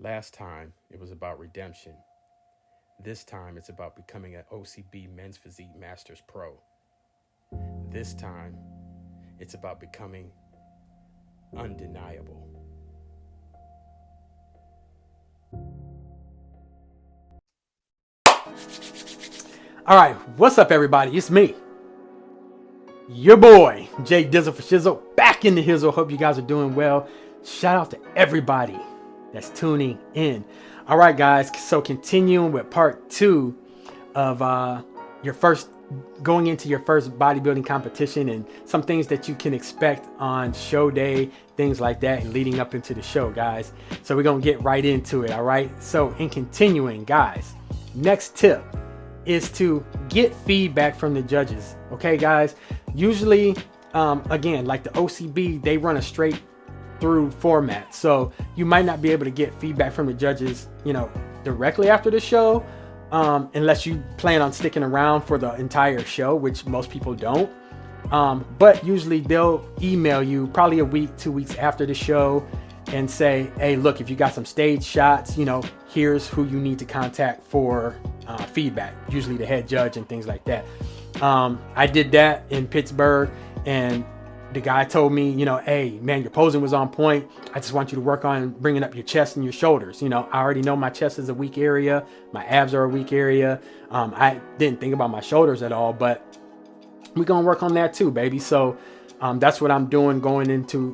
Last time it was about redemption. This time it's about becoming an OCB Men's Physique Masters Pro. This time it's about becoming undeniable. All right, what's up, everybody? It's me, your boy, Jay Dizzle for Shizzle, back in the Hizzle. Hope you guys are doing well. Shout out to everybody that's tuning in. All right, guys, so continuing with part two of your first, going into your first bodybuilding competition and some things that you can expect on show day, things like that, and leading up into the show, guys. So we're going to get right into it, all right? So in continuing, guys, next tip is to get feedback from the judges. Okay, guys, usually again, like the OCB, they run a straight through format, so you might not be able to get feedback from the judges, directly after the show, unless you plan on sticking around for the entire show, which most people don't. But usually they'll email you probably a week, 2 weeks after the show and say, hey, look, if you got some stage shots, here's who you need to contact for feedback, usually the head judge and things like that. I did that in Pittsburgh, and the guy told me, hey, man, your posing was on point. I just want you to work on bringing up your chest and your shoulders. I already know my chest is a weak area. My abs are a weak area. I didn't think about my shoulders at all, but we're going to work on that too, baby. So that's what I'm doing going into,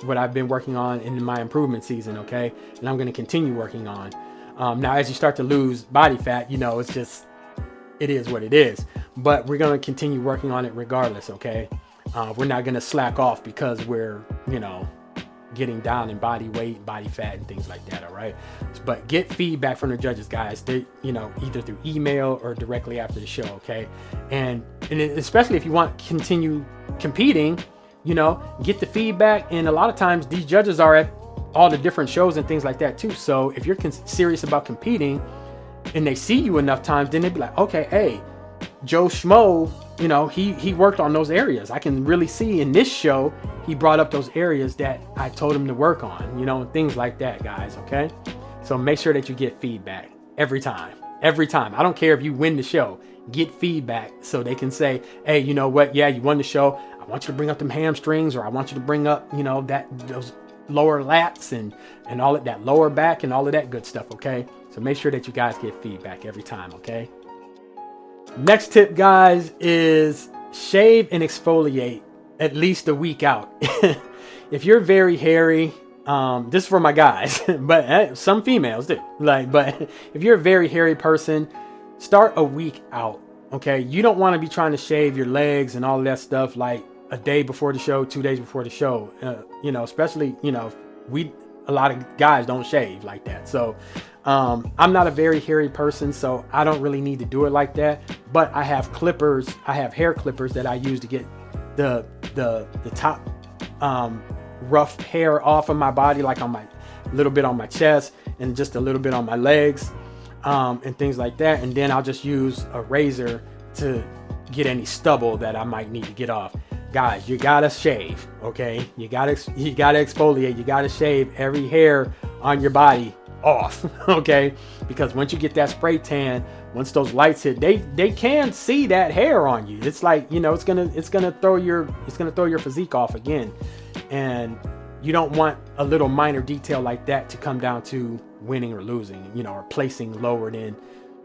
what I've been working on in my improvement season, okay? And I'm going to continue working on. Now, as you start to lose body fat, it's just, it is what it is. But we're going to continue working on it regardless, okay? We're not going to slack off because we're, getting down in body weight, body fat, and things like that, all right? But get feedback from the judges, guys. They, either through email or directly after the show, okay? And especially if you want to continue competing, get the feedback. And a lot of times these judges are at all the different shows and things like that too. So if you're serious about competing and they see you enough times, then they'd be like, okay, hey, Joe Schmo, he worked on those areas. I can really see in this show, he brought up those areas that I told him to work on, and things like that, guys, okay? So make sure that you get feedback every time. I don't care if you win the show, get feedback so they can say, hey, you know what? Yeah, you won the show. I want you to bring up them hamstrings, or I want you to bring up, those lower lats and all of that lower back and all of that good stuff, okay? So make sure that you guys get feedback every time, okay? Next tip, guys, is shave and exfoliate at least a week out. If you're very hairy, this is for my guys, but some females do. But if you're a very hairy person, start a week out. Okay, you don't want to be trying to shave your legs and all of that stuff like a day before the show, 2 days before the show. Especially a lot of guys don't shave like that. So I'm not a very hairy person, so I don't really need to do it like that. But I have clippers. I have hair clippers that I use to get the top rough hair off of my body, like on my little bit on my chest and just a little bit on my legs, and things like that. And then I'll just use a razor to get any stubble that I might need to get off. Guys, you gotta shave, okay? You gotta exfoliate. You gotta shave every hair on your body off, okay? Because once you get that spray tan, once those lights hit, they can see that hair on you. It's like, it's gonna throw your physique off again, and you don't want a little minor detail like that to come down to winning or losing, or placing lower than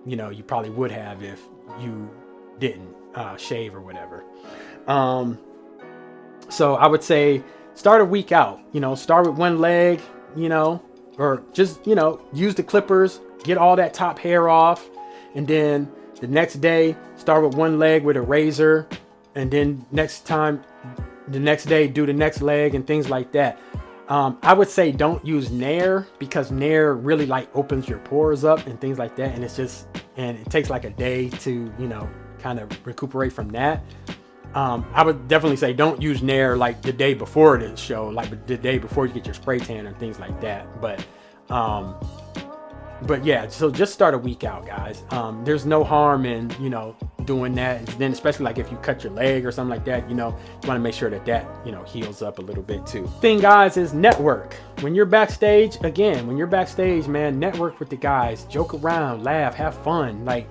you probably would have if you didn't shave or whatever. So I would say start a week out, start with one leg, or just, use the clippers, get all that top hair off. And then the next day, start with one leg with a razor. And then the next day, do the next leg and things like that. I would say don't use Nair, because Nair really opens your pores up and things like that. And it takes like a day to, kind of recuperate from that. I would definitely say don't use Nair like the day before the show, like the day before you get your spray tan and things like that. But But yeah, so just start a week out, guys. There's no harm in, doing that. And then especially like if you cut your leg or something like that, you want to make sure that, heals up a little bit too. Thing, guys, is network. When you're backstage, man, network with the guys, joke around, laugh, have fun. Like,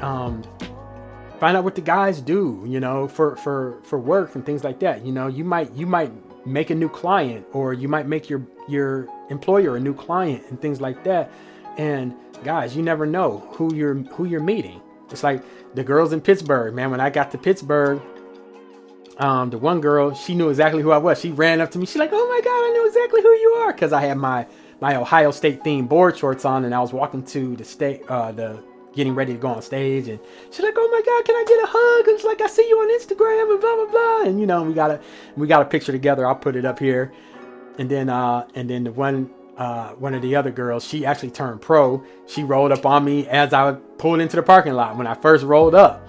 find out what the guys do, for work and things like that. You might make a new client, or you might make your employer a new client and things like that. And guys, you never know who you're meeting. It's like the girls in Pittsburgh, man. When I got to Pittsburgh, the one girl, she knew exactly who I was. She ran up to me. She's like, "Oh my God, I know exactly who you are," because I had my Ohio State themed board shorts on, and I was walking to the getting ready to go on stage, and she's like, "Oh my God, can I get a hug?" And it's like, "I see you on Instagram," and blah blah blah. And we got a picture together. I'll put it up here. And then the one of the other girls, she actually turned pro. She rolled up on me as I pulled into the parking lot when I first rolled up,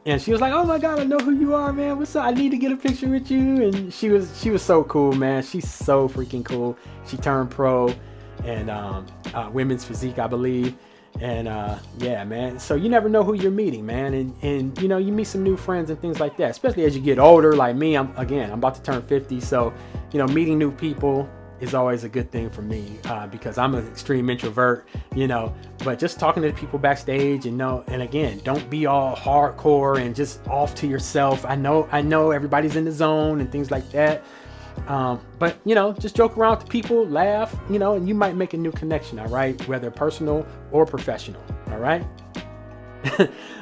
and she was like, "Oh my God, I know who you are, man. What's up? I need to get a picture with you." And she was so cool, man. She's so freaking cool. She turned pro, and women's physique, I believe. And yeah, man. So you never know who you're meeting, man. And you meet some new friends and things like that. Especially as you get older, like me. I'm about to turn 50, so meeting new people is always a good thing for me, because I'm an extreme introvert, but just talking to the people backstage, and again, don't be all hardcore and just off to yourself. I know everybody's in the zone and things like that. But just joke around with the people, laugh, and you might make a new connection. All right. Whether personal or professional. All right.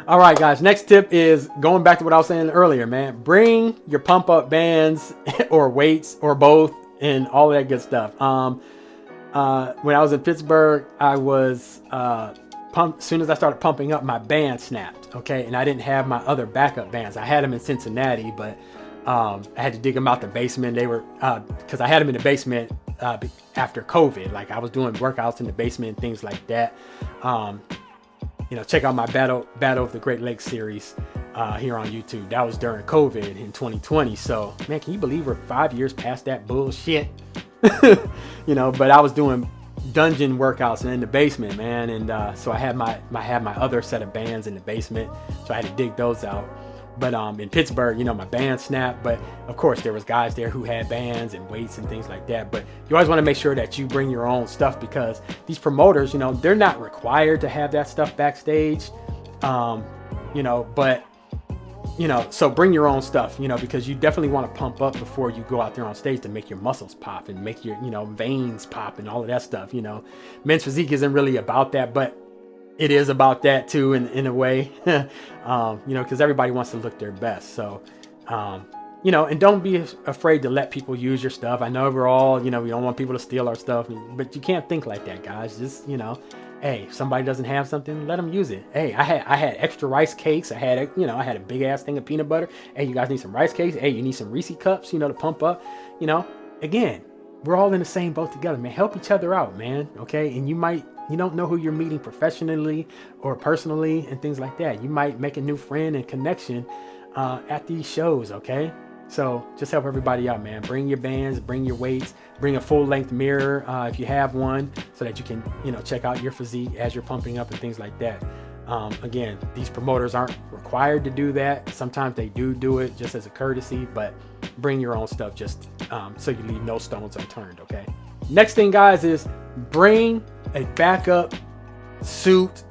All right, guys. Next tip is going back to what I was saying earlier, man. Bring your pump up bands or weights or both, and all that good stuff. When I was in Pittsburgh, I was pumped. As soon as I started pumping up, my band snapped. Okay, and I didn't have my other backup bands. I had them in Cincinnati, but I had to dig them out the basement. They were because I had them in the basement after COVID. Like, I was doing workouts in the basement and things like that. Check out my Battle of the Great Lakes series here on YouTube. That was during COVID in 2020. So, man, can you believe we're 5 years past that bullshit? But I was doing dungeon workouts in the basement, man. And so I had my other set of bands in the basement. So I had to dig those out. But in Pittsburgh, my band snapped. But of course, there was guys there who had bands and weights and things like that. But you always want to make sure that you bring your own stuff, because these promoters, they're not required to have that stuff backstage. But so bring your own stuff, because you definitely want to pump up before you go out there on stage to make your muscles pop and make your, veins pop and all of that stuff. Men's physique isn't really about that, but it is about that too, in a way, because everybody wants to look their best. So, and don't be afraid to let people use your stuff. I know we're all, we don't want people to steal our stuff, but you can't think like that, guys. Just, hey, if somebody doesn't have something, let them use it. Hey, I had extra rice cakes. I had a big ass thing of peanut butter. Hey, you guys need some rice cakes? Hey, you need some Reese cups, to pump up. Again, we're all in the same boat together, man. Help each other out, man. Okay, and you don't know who you're meeting professionally or personally and things like that. You might make a new friend and connection at these shows, okay? So just help everybody out, man. Bring your bands, bring your weights, bring a full-length mirror if you have one, so that you can, check out your physique as you're pumping up and things like that. Again, these promoters aren't required to do that. Sometimes they do it just as a courtesy, but bring your own stuff just so you leave no stones unturned, okay? Next thing, guys, is bring a backup suit,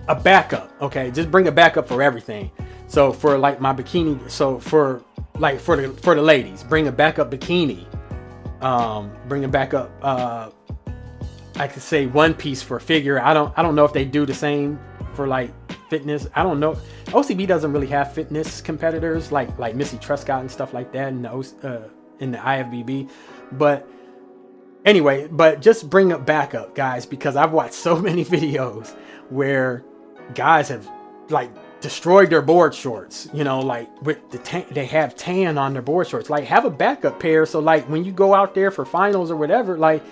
a backup, okay? Just bring a backup for everything. So for like my bikini, so for the ladies, bring a backup bikini. Bring a backup, I could say one piece for figure. I don't know if they do the same for like fitness. I don't know. OCB doesn't really have fitness competitors like Missy Trescott and stuff like that in the IFBB, but anyway, but just bring a backup, guys, because I've watched so many videos where guys have like destroyed their board shorts, like with they have tan on their board shorts. Like, have a backup pair, so like when you go out there for finals or whatever, like,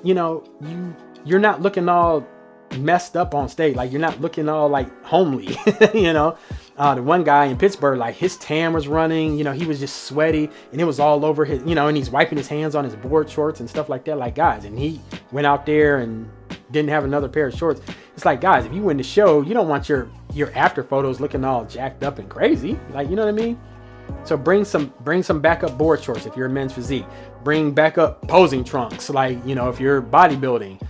you're not looking all messed up on stage. Like, you're not looking all like homely. The one guy in Pittsburgh, like, his tan was running, he was just sweaty and it was all over his, and he's wiping his hands on his board shorts and stuff like that. Like, guys, and he went out there and didn't have another pair of shorts. It's like, guys, if you win the show, you don't want your after photos looking all jacked up and crazy. Like, you know what I mean? So bring some backup board shorts if you're a men's physique. Bring backup posing trunks, like, you know, if you're bodybuilding,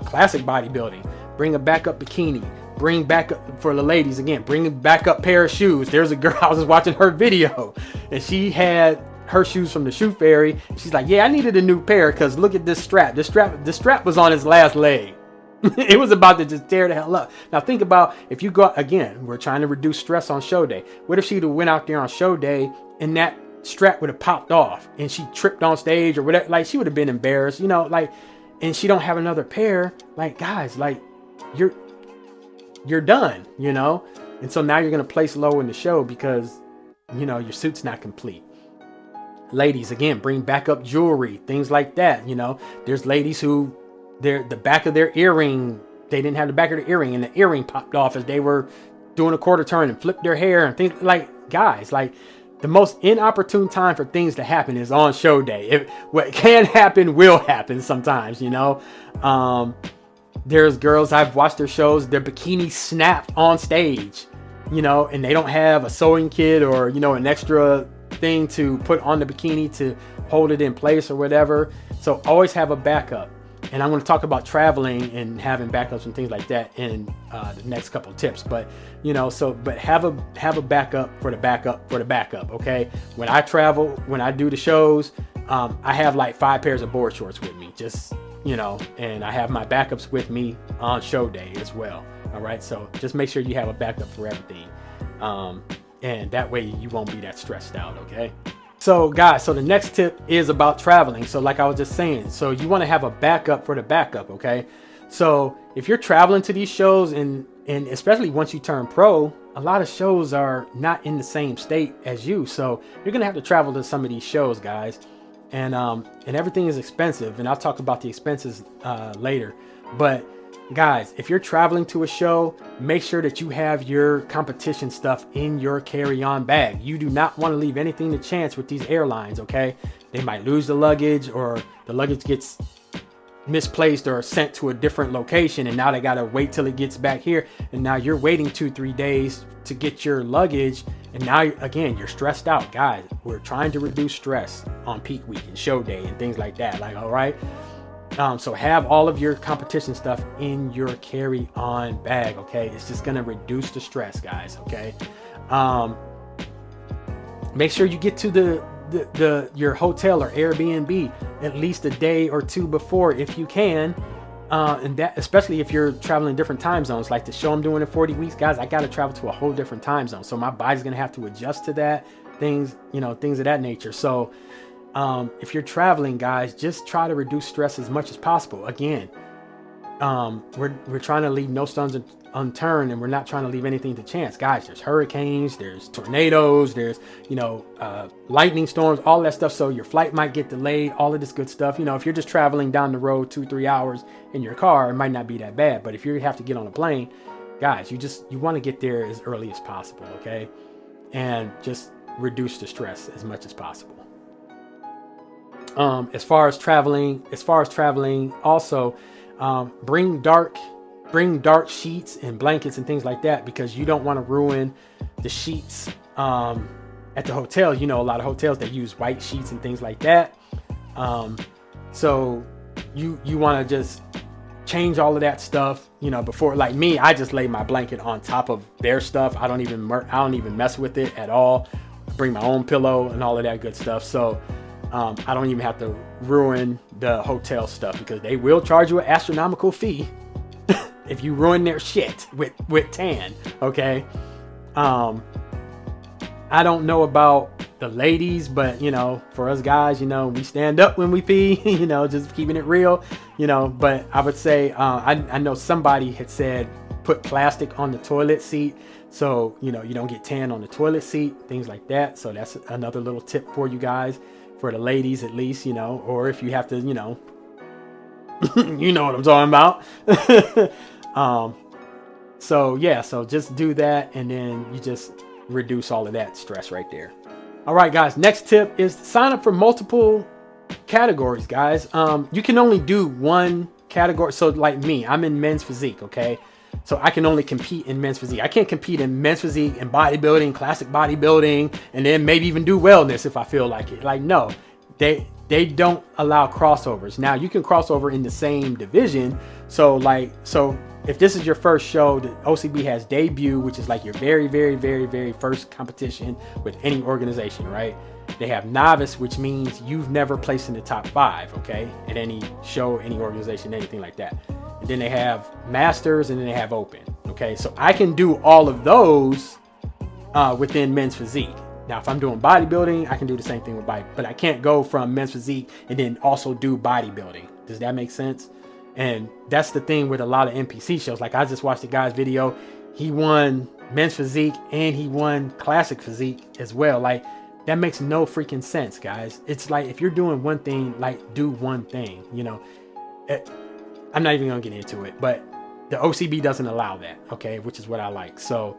classic bodybuilding. Bring a backup bikini. Bring backup, for the ladies again, bring a backup pair of shoes. There's a girl, I was just watching her video, and she had her shoes from the Shoe Fairy. She's like, yeah, I needed a new pair because look at this strap. The strap was on his last leg. It was about to just tear the hell up. Now think about, if you go, again, we're trying to reduce stress on show day. What if she'd have went out there on show day and that strap would have popped off and she tripped on stage or whatever? Like, she would have been embarrassed, you know, like, and she don't have another pair. Like, guys, like, you're done, you know? And so now you're going to place low in the show because, you know, your suit's not complete. Ladies, again, bring backup jewelry, things like that. You know, there's ladies who the back of their earring, they didn't have the back of the earring and the earring popped off as they were doing a quarter turn and flipped their hair and things. Like, guys, like, the most inopportune time for things to happen is on show day. What can happen will happen sometimes, you know? There's girls, I've watched their shows, their bikini snapped on stage, you know, and they don't have a sewing kit or, you know, an extra thing to put on the bikini to hold it in place or whatever. So always have a backup. And I'm going to talk about traveling and having backups and things like that in the next couple of tips. But, you know, but have a backup for the backup for the backup. Okay. When I travel, when I do the shows, I have like 5 pairs of board shorts with me, just, you know, and I have my backups with me on show day as well. All right. So just make sure you have a backup for everything. And that way you won't be that stressed out. Okay. So guys, so the next tip is about traveling. So like I was just saying, so you want to have a backup for the backup. Okay. So if you're traveling to these shows and especially once you turn pro, a lot of shows are not in the same state as you. So you're going to have to travel to some of these shows, guys. And everything is expensive. And I'll talk about the expenses later. But guys, if you're traveling to a show, make sure that you have your competition stuff in your carry-on bag. You do not want to leave anything to chance with these airlines, okay? They might lose the luggage, or the luggage gets misplaced or sent to a different location, and now they got to wait till it gets back here. And now you're waiting 2-3 days to get your luggage. And now, again, you're stressed out. Guys, we're trying to reduce stress on peak week and show day and things like that. Like, all right. So have all of your competition stuff in your carry-on bag, okay? It's just going to reduce the stress, guys, okay? Make sure you get to your hotel or Airbnb at least a day or 2 before if you can. And that, especially if you're traveling different time zones, like the show I'm doing in 40 weeks, guys, I got to travel to a whole different time zone. So my body's going to have to adjust to that, things of that nature. So if you're traveling, guys, just try to reduce stress as much as possible. Again, we're trying to leave no stones unturned, and we're not trying to leave anything to chance. Guys, there's hurricanes, there's tornadoes, there's, lightning storms, all that stuff. So your flight might get delayed, all of this good stuff. If you're just traveling down the road 2-3 hours in your car, it might not be that bad. But if you have to get on a plane, guys, you want to get there as early as possible, okay? And just reduce the stress as much as possible. As far as traveling, also, bring dark sheets and blankets and things like that, because you don't want to ruin the sheets at the hotel. A lot of hotels, they use white sheets and things like that. So you want to just change all of that stuff, before. Like me, I just lay my blanket on top of their stuff. I don't even mess with it at all. Bring my own pillow and all of that good stuff. So I don't even have to ruin the hotel stuff, because they will charge you an astronomical fee if you ruin their shit with tan. Okay. I don't know about the ladies, but for us guys, we stand up when we pee, just keeping it real, but I would say, I know somebody had said, put plastic on the toilet seat. So, you don't get tan on the toilet seat, things like that. So that's another little tip for you guys, for the ladies at least, or if you have to, you know what I'm talking about. So yeah, so just do that, and then you just reduce all of that stress right there. All right, guys, next tip is sign up for multiple categories, guys. You can only do one category. So like me, I'm in men's physique, okay? So I can only compete in men's physique. I can't compete in men's physique and bodybuilding, classic bodybuilding, and then maybe even do wellness if I feel like it. Like, no, they don't allow crossovers. Now you can cross over in the same division. So if this is your first show, the OCB has debut, which is like your very, very, very, very first competition with any organization, right? They have novice, which means you've never placed in the top 5, okay, at any show, any organization, anything like that. And then they have masters, and then they have open, okay? So I can do all of those within men's physique. Now, if I'm doing bodybuilding, I can do the same thing with body, but I can't go from men's physique and then also do bodybuilding. Does that make sense? And that's the thing with a lot of NPC shows. Like, I just watched the guy's video. He won men's physique and he won classic physique as well. Like, that makes no freaking sense, guys. It's like, if you're doing one thing, like, do one thing, you know. I'm not even gonna get into it, but the OCB doesn't allow that, okay, which is what I like. So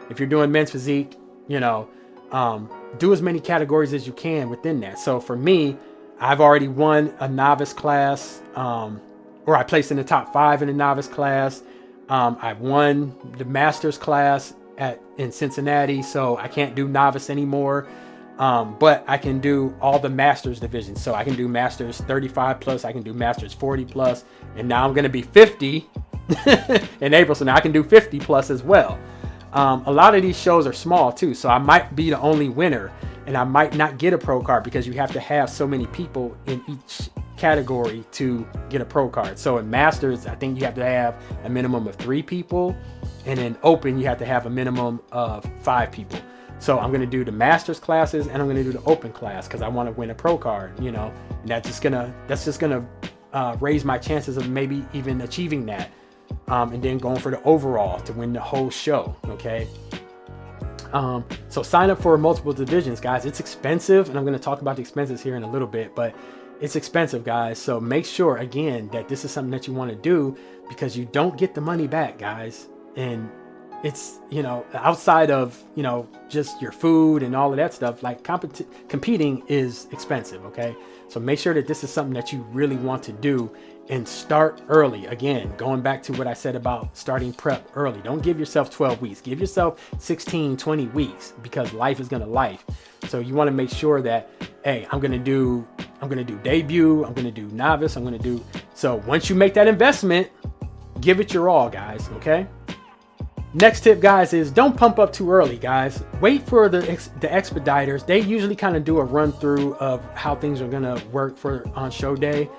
if you're doing men's physique, you know, do as many categories as you can within that. So for me, I've already won a novice class, or I placed in the top 5 in the novice class. I've won the master's class in Cincinnati, so I can't do novice anymore. But I can do all the masters divisions. So I can do masters 35 plus, I can do masters 40 plus, and now I'm going to be 50 in April. So now I can do 50 plus as well. A lot of these shows are small too. So I might be the only winner, and I might not get a pro card because you have to have so many people in each category to get a pro card. So in masters, I think you have to have a minimum of 3 people, and in open, you have to have a minimum of 5 people. So I'm going to do the master's classes, and I'm going to do the open class because I want to win a pro card, you know, and that's just going to raise my chances of maybe even achieving that. And then going for the overall to win the whole show. Okay. So sign up for multiple divisions, guys. It's expensive, and I'm going to talk about the expenses here in a little bit, but it's expensive, guys. So make sure, again, that this is something that you want to do, because you don't get the money back, guys. And it's, you know, outside of, you know, just your food and all of that stuff, like competing is expensive. Okay. So make sure that this is something that you really want to do, and start early. Again, going back to what I said about starting prep early. Don't give yourself 12 weeks, give yourself 16, 20 weeks, because life is going to life. So you want to make sure that, hey, I'm going to do debut, I'm going to do novice, I'm going to do. So once you make that investment, give it your all, guys. Okay. Next tip, guys, is don't pump up too early, guys. Wait for the expediters. They usually kind of do a run through of how things are gonna work on show day.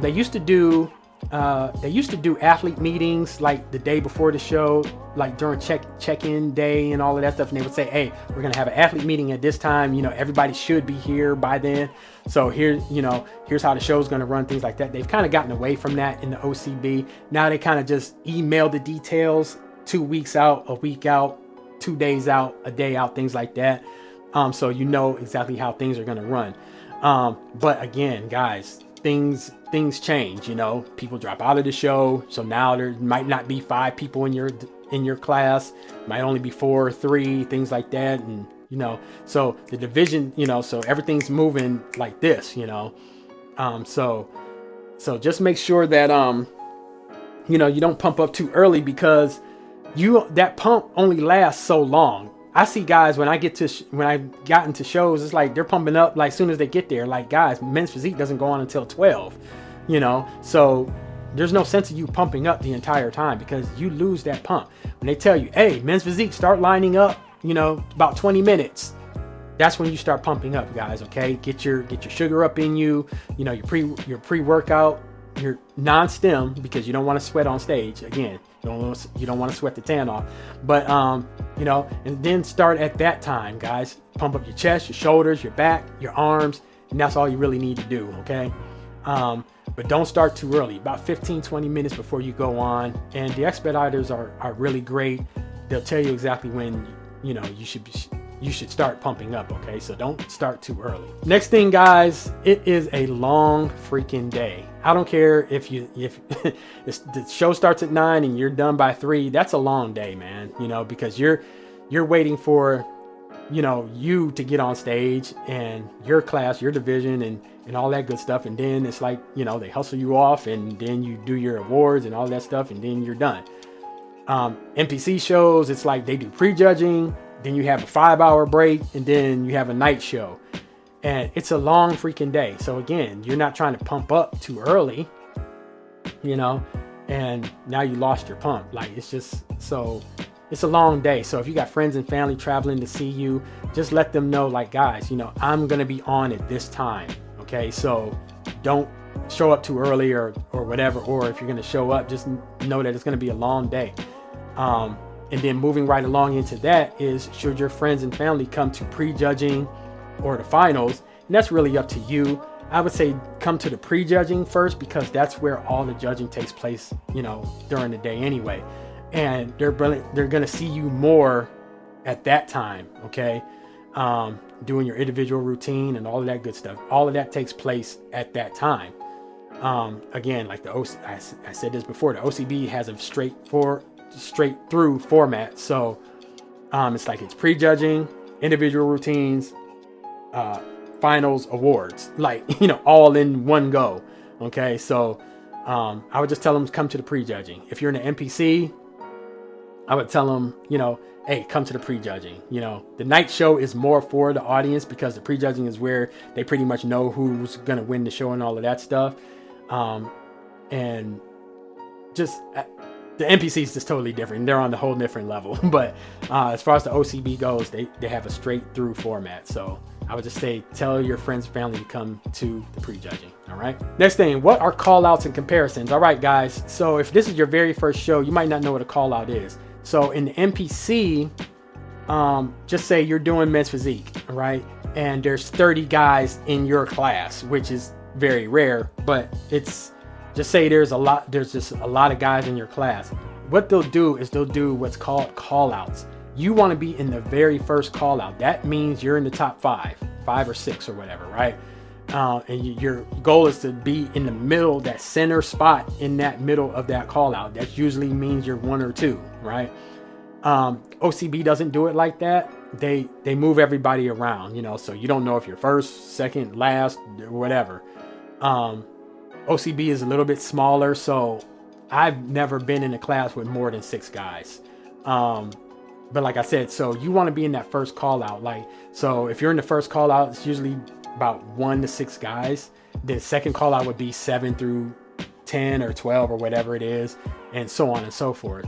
They used to do athlete meetings like the day before the show, like during check-in day and all of that stuff. And they would say, hey, we're gonna have an athlete meeting at this time. You know, everybody should be here by then. So here's how the show's gonna run, things like that. They've kind of gotten away from that in the OCB. Now they kind of just email the details 2 weeks out, a week out, 2 days out, a day out, things like that. So you know exactly how things are going to run. But again, guys, things change, you know, people drop out of the show. So now there might not be 5 people in your class, might only be 4 or 3, things like that. And, you know, so the division, you know, so everything's moving like this, you know. So just make sure that, you know, you don't pump up too early, because that pump only lasts so long. I see guys when I got into shows, it's like they're pumping up like as soon as they get there. Like, guys, men's physique doesn't go on until 12, you know. So there's no sense of you pumping up the entire time, because you lose that pump. When they tell you, hey, men's physique, start lining up, you know, about 20 minutes. That's when you start pumping up, guys. Okay, get your sugar up in you. You know, your pre-workout, your non-stem, because you don't want to sweat on stage. Again, you don't want to sweat the tan off, but you know, and then start at that time, guys. Pump up your chest, your shoulders, your back, your arms, and that's all you really need to do. Okay. But don't start too early, about 15-20 minutes before you go on. And the expediters are really great. They'll tell you exactly when, you know, you should start pumping up. Okay, so don't start too early. Next thing, guys, it is a long freaking day. I don't care if the show starts at 9 and you're done by 3. That's a long day, man. You know, because you're waiting for you to get on stage and your class, your division, and all that good stuff. And then it's like, they hustle you off, and then you do your awards and all that stuff, and then you're done. NPC shows, it's like they do prejudging, then you have a 5-hour break, and then you have a night show. And it's a long freaking day. So again, you're not trying to pump up too early, and now you lost your pump. Like, it's a long day. So if you got friends and family traveling to see you, just let them know, like, guys, I'm going to be on at this time. Okay. So don't show up too early or whatever. Or if you're going to show up, just know that it's going to be a long day. And then moving right along into that is, should your friends and family come to prejudging or the finals? And that's really up to you. I would say come to the prejudging first, because that's where all the judging takes place, during the day anyway. And they're going to see you more at that time. Okay. Doing your individual routine and all of that good stuff. All of that takes place at that time. Again, like I said this before, the OCB has a straight through format. So it's like it's prejudging, individual routines, finals, awards, like, all in one go. Okay. So I would just tell them to come to the prejudging. If you're in the NPC, I would tell them, hey, come to the prejudging. The night show is more for the audience, because the prejudging is where they pretty much know who's going to win the show and all of that stuff. And just the NPC is just totally different. They're on a whole different level. But as far as the OCB goes, they have a straight through format. So I would just say, tell your friends and family to come to the prejudging. All right. Next thing, what are call outs and comparisons? All right, guys. So if this is your very first show, you might not know what a call out is. So in the NPC, just say you're doing men's physique, right? And there's 30 guys in your class, which is very rare, but it's just say there's just a lot of guys in your class. What they'll do is they'll do what's called call outs. You want to be in the very first call out. That means you're in the top 5 or 6 or whatever, right? And your goal is to be in the middle, that center spot in that middle of that call out. That usually means you're 1 or 2, right? OCB doesn't do it like that. They move everybody around, so you don't know if you're first, second, last, whatever. OCB is a little bit smaller, so I've never been in a class with more than 6 guys. But like I said, so you want to be in that first call out. Like, so if you're in the first call out, it's usually about 1 to 6 guys. The second call out would be 7 through 10 or 12 or whatever it is, and so on and so forth.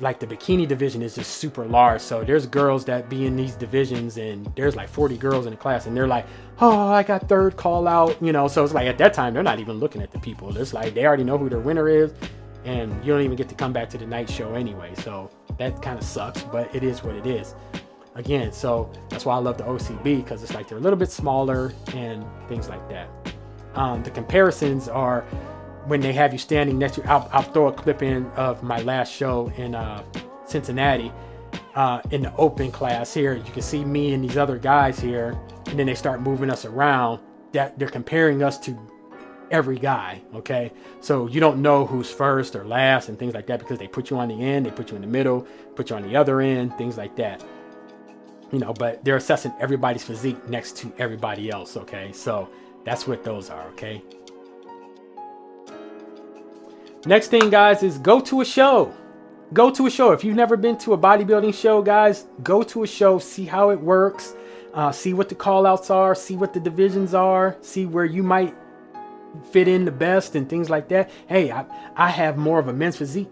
Like the bikini division is just super large. So there's girls that be in these divisions, and there's like 40 girls in the class, and they're like, oh, I got third call out, so it's like at that time, they're not even looking at the people. It's like they already know who their winner is, and you don't even get to come back to the night show anyway. So that kind of sucks, but it is what it is. Again, so that's why I love the OCB, because it's like they're a little bit smaller and things like that. The comparisons are when they have you standing next to, I'll throw a clip in of my last show in Cincinnati, in the open class here. You can see me and these other guys here, and then they start moving us around. That they're comparing us to every guy. Okay, so you don't know who's first or last and things like that, because they put you on the end, they put you in the middle, put you on the other end, things like that. But they're assessing everybody's physique next to everybody else. Okay, so that's what those are. Okay. Next thing, guys, is go to a show. Go to a show. If you've never been to a bodybuilding show, guys, go to a show, see how it works, see what the call outs are, see what the divisions are, see where you might fit in the best and things like that. Hey, I have more of a men's physique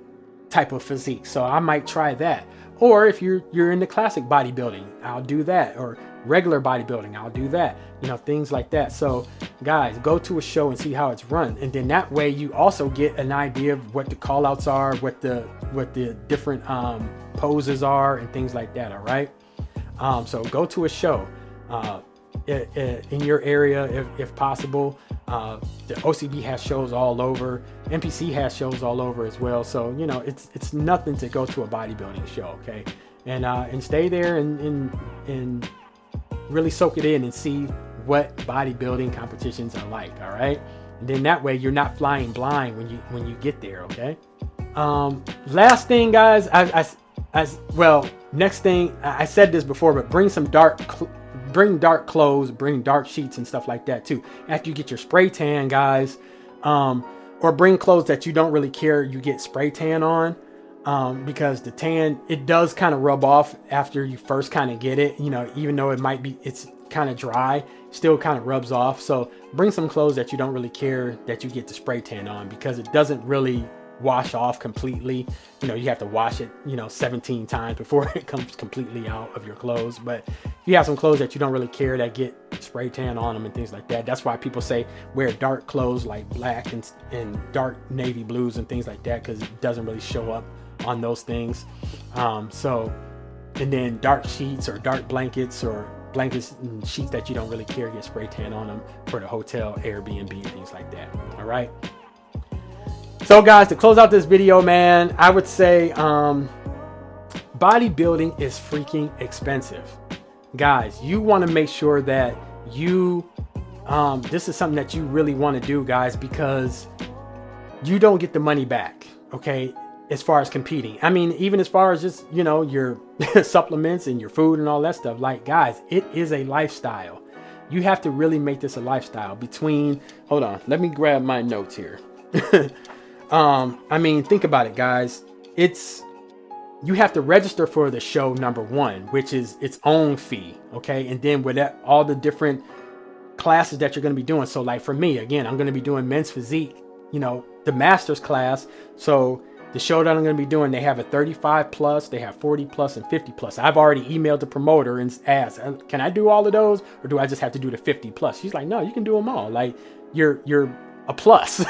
type of physique, so I might try that. Or if you're into classic bodybuilding, I'll do that. Or regular bodybuilding, I'll do that. Things like that. So guys, go to a show and see how it's run. And then that way you also get an idea of what the call outs are, what the different poses are and things like that. All right. So go to a show in your area if possible. The OCB has shows all over. NPC has shows all over as well. So it's nothing to go to a bodybuilding show. Okay. And stay there and really soak it in and see what bodybuilding competitions are like. All right. And then that way you're not flying blind when you get there. Okay. Last thing, guys, as well, next thing, I said this before, but bring some bring dark clothes, bring dark sheets and stuff like that too. After you get your spray tan, guys, or bring clothes that you don't really care you get spray tan on, because the tan, it does kind of rub off after you first kind of get it, you know, even though it's kind of dry, still kind of rubs off. So bring some clothes that you don't really care that you get the spray tan on, because it doesn't really wash off completely. You know, you have to wash it, you know, 17 times before it comes completely out of your clothes. But if you have some clothes that you don't really care that get spray tan on them and things like that, that's why people say wear dark clothes like black and dark navy blues and things like that, because it doesn't really show up on those things. And then dark sheets or dark blankets, or blankets and sheets that you don't really care get spray tan on them for the hotel, Airbnb, and things like that. All right. So guys, to close out this video, man, I would say bodybuilding is freaking expensive. Guys, you want to make sure that you this is something that you really want to do, guys, because you don't get the money back, okay, as far as competing. I mean, even as far as just, you know, your supplements and your food and all that stuff. Like, guys, it is a lifestyle. You have to really make this a lifestyle. Hold on, let me grab my notes here. I mean, think about it, guys. You have to register for the show, number one, which is its own fee. Okay. And then with that, all the different classes that you're going to be doing. So like for me, again, I'm going to be doing men's physique, you know, the master's class. So the show that I'm going to be doing, they have a 35 plus, they have 40 plus and 50 plus. I've already emailed the promoter and asked, can I do all of those, or do I just have to do the 50 plus? She's like, no, you can do them all. Like you're a plus.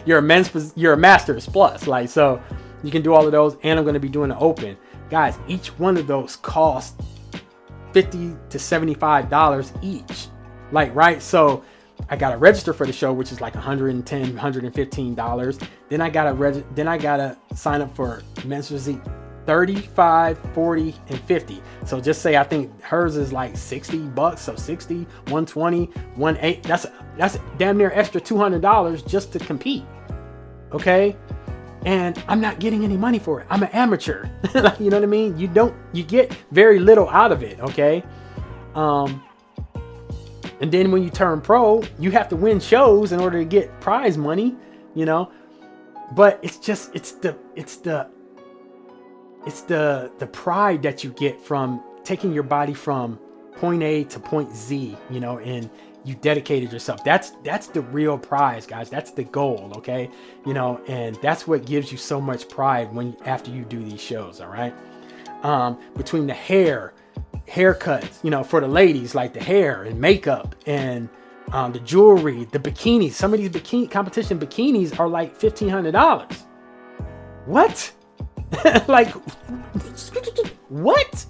you're a master's plus. Like, so you can do all of those. And I'm going to be doing the open. Guys, each one of those costs $50 to $75 each. Like, right. So I got to register for the show, which is like $110, $115. Then I gotta sign up for men's physique, 35, 40, and 50. So just say I think hers is like $60. So 60, 120, 180. That's damn near extra $200 just to compete. Okay. And I'm not getting any money for it. I'm an amateur. You know what I mean? You get very little out of it. Okay. And then when you turn pro, you have to win shows in order to get prize money, you know. But it's the pride that you get from taking your body from point A to point Z, you know, and you dedicated yourself. That's the real prize, guys. That's the goal, okay? You know, and that's what gives you so much pride after you do these shows, all right? Between the haircuts, you know, for the ladies, like the hair and makeup and the jewelry, the bikinis. Some of these competition bikinis are like $1,500. What? Like, what?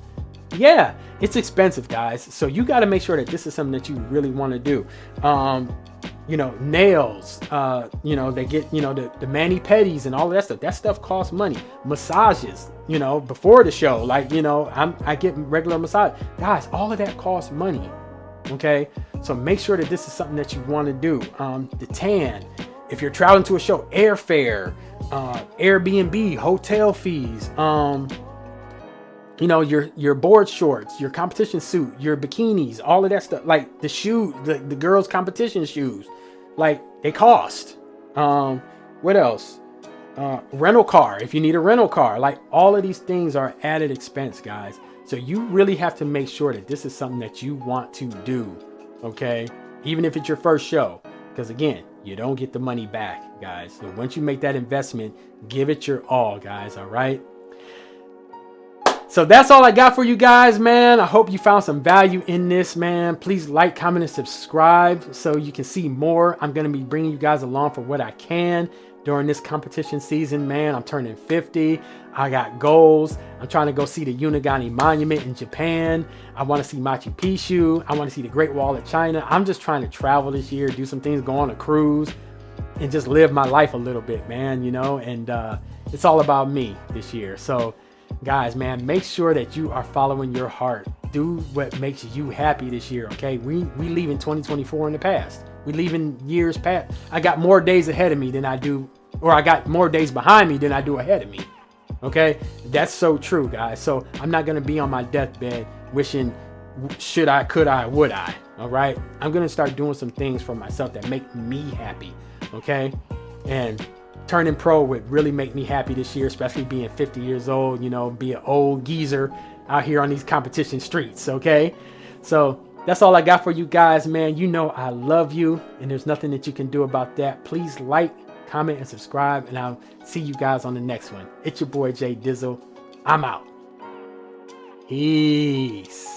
Yeah, it's expensive, guys. So you got to make sure that this is something that you really want to do. You know, nails, you know, they get, you know, the mani-pedis and all of that stuff. That stuff costs money. Massages, you know, before the show, like, you know, I get regular massage. Guys, all of that costs money. Okay. So make sure that this is something that you want to do. The tan, if you're traveling to a show, airfare, Airbnb, hotel fees, you know, your board shorts, your competition suit, your bikinis, all of that stuff, like the shoe, the girls' competition shoes, like they cost. What else? Rental car, if you need a rental car, like all of these things are added expense, guys. So you really have to make sure that this is something that you want to do. Okay. Even if it's your first show, because again, you don't get the money back, guys. So once you make that investment, give it your all, guys. All right. So that's all I got for you guys, man. I hope you found some value in this, man. Please like, comment, and subscribe so you can see more. I'm going to be bringing you guys along for what I can during this competition season, man. I'm turning 50. I got goals. I'm trying to go see the Unagani Monument in Japan. I want to see Machu Picchu. I want to see the Great Wall of China. I'm just trying to travel this year, do some things, go on a cruise, and just live my life a little bit, man, you know, and it's all about me this year. So guys, man, make sure that you are following your heart. Do what makes you happy this year, okay? We leave in 2024 in the past. We leave in years past. I got more days ahead of me than I do, or I got more days behind me than I do ahead of me. Okay, that's so true, guys. So I'm not gonna be on my deathbed wishing, should I, could I, would I? All right, I'm gonna start doing some things for myself that make me happy. Okay, and turning pro would really make me happy this year, especially being 50 years old. You know, be an old geezer out here on these competition streets. Okay, so that's all I got for you guys, man. You know I love you, and there's nothing that you can do about that. Please like, comment, and subscribe, and I'll see you guys on the next one. It's your boy Jay Dizzle. I'm out. Peace.